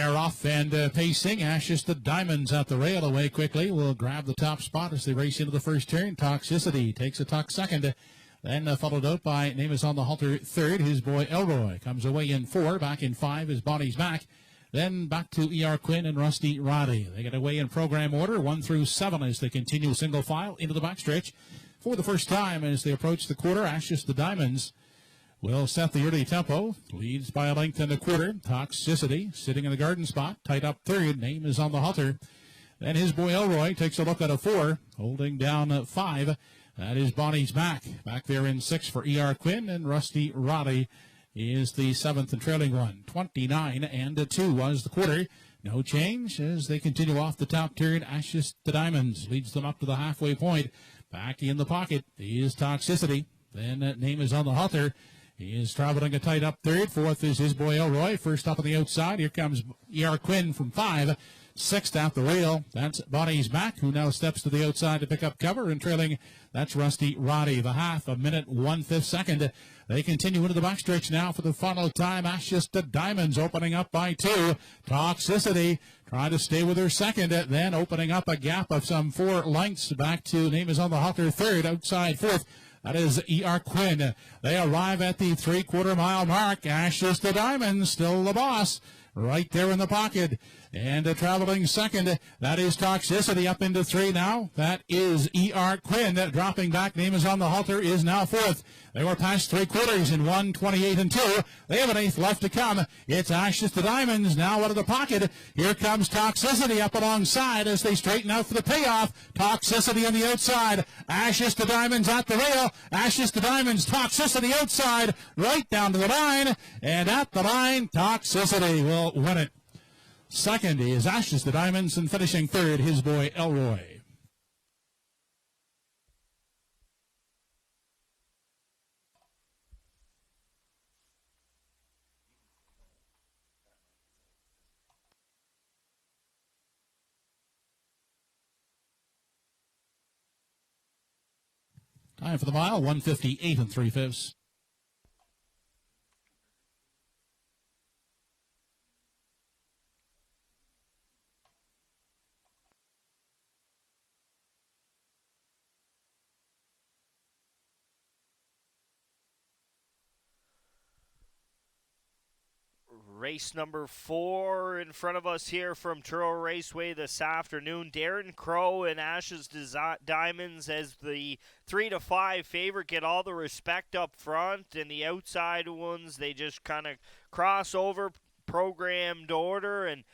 fire off and pacing. Ashes to Diamonds at the rail away quickly. Will grab the top spot as they race into the first turn. Toxicity takes a tuck second. Then followed out by Name is on the Halter third. His boy Elroy comes away in 4. Back in 5 is Body's Back. Then back to E.R. Quinn and Rusty Roddy. They get away in program order 1 through 7 as they continue single file into the backstretch. For the first time as they approach the quarter, Ashes to Diamonds will set the early tempo. Leads by a length and a quarter. Toxicity sitting in the garden spot. Tight up third. Name is on the Halter. Then his boy Elroy takes a look at a 4. Holding down 5. That is Body's Back. Back there in 6 for E.R. Quinn, and Rusty Roddy is the 7th and trailing one. 29 and 2 was the quarter. No change as they continue off the top turn. Ashes to Diamonds leads them up to the halfway point. Back in the pocket is Toxicity. Then Name is on the Halter. He is traveling a tight up third. 4th is his boy Elroy. First up on the outside. Here comes E.R. Quinn from 5. 6th at the rail. That's Body's Back, who now steps to the outside to pick up cover. And trailing, that's Rusty Roddy. The half, a minute, 1/5 second. They continue into the backstretch now for the final time. Ashes to Diamonds opening up by 2. Toxicity trying to stay with her second. Then opening up a gap of some 4 lengths. Back to Name is on the Halter third. Outside 4th. That is E.R. Quinn. They arrive at the 3/4 mile mark. Ashes to Diamonds, still the boss. Right there in the pocket. And traveling second, that is Toxicity up into 3 now. That is E.R. Quinn. Dropping back, Name is on the Halter, is now 4th. They were past 3/4 in 1:28 and 2. They have an 8th left to come. It's Ashes to Diamonds now out of the pocket. Here comes Toxicity up alongside as they straighten out for the payoff. Toxicity on the outside. Ashes to Diamonds at the rail. Ashes to Diamonds, Toxicity outside, right down to the line. And at the line, Toxicity will win it. Second is Ashes to Diamonds, and finishing third, his boy Elroy. Time for the mile, 1:58 3/5. Race number 4 in front of us here from Truro Raceway this afternoon. Darren Crow and Ashes Diamonds as the 3-5 favorite get all the respect up front, and the outside ones, they just kind of cross over programmed order, and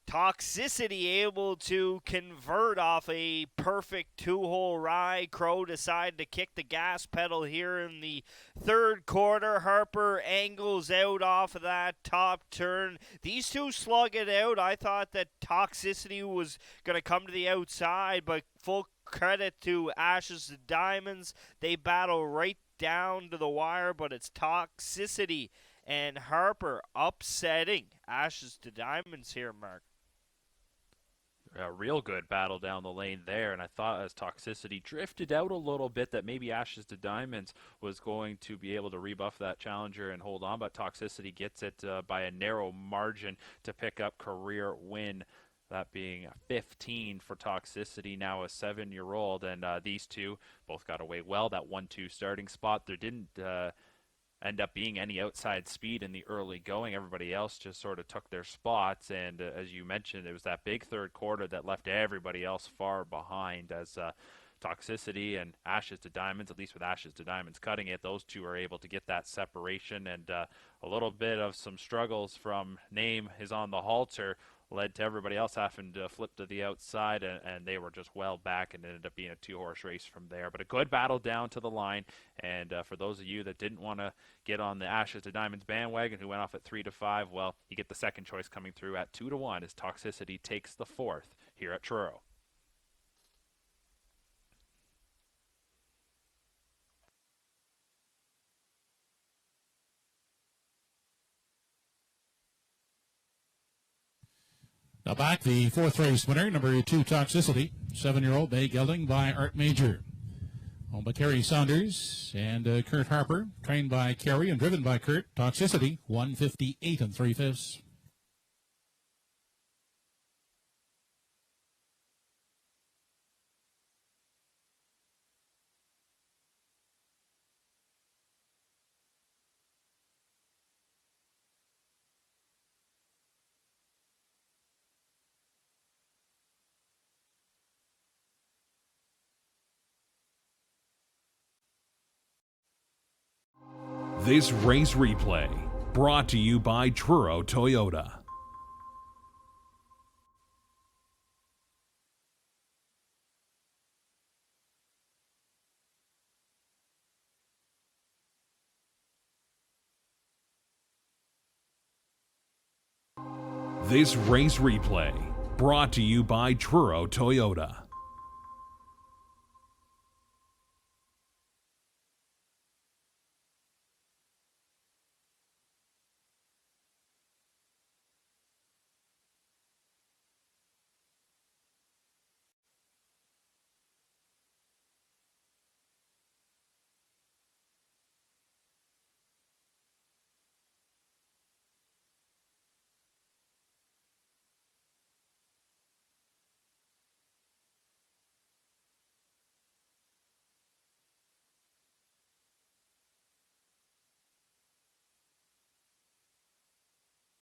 Toxicity able to convert off a perfect 2-hole ride. Crow decided to kick the gas pedal here in the 3rd quarter. Harper angles out off of that top turn. These two slug it out. I thought that Toxicity was going to come to the outside, but full credit to Ashes to Diamonds. They battle right down to the wire, but it's Toxicity and Harper upsetting Ashes to Diamonds here, Mark. A real good battle down the lane there, and I thought as Toxicity drifted out a little bit that maybe Ashes to Diamonds was going to be able to rebuff that challenger and hold on, but Toxicity gets it by a narrow margin to pick up career win. That being 15 for Toxicity, now a 7-year-old, and these two both got away well. That 1-2 starting spot, there didn't end up being any outside speed in the early going. Everybody else just sort of took their spots, and as you mentioned, it was that big 3rd quarter that left everybody else far behind as Toxicity and Ashes to Diamonds, at least with Ashes to Diamonds cutting it, those two are able to get that separation, and a little bit of some struggles from Name is on the Halter led to everybody else having to flip to the outside, and they were just well back, and ended up being a 2-horse race from there. But a good battle down to the line, and for those of you that didn't want to get on the Ashes to Diamonds bandwagon, who went off at 3-5, well, you get the second choice coming through at 2-1 as Toxicity takes the 4th here at Truro. Now back, the 4th race winner, number 2, Toxicity, 7-year-old, May Gelding by Art Major. Owned by Kerry Saunders and Kurt Harper, trained by Kerry and driven by Kurt. Toxicity, 1:58 3/5. This race replay brought to you by Truro Toyota. This race replay brought to you by Truro Toyota.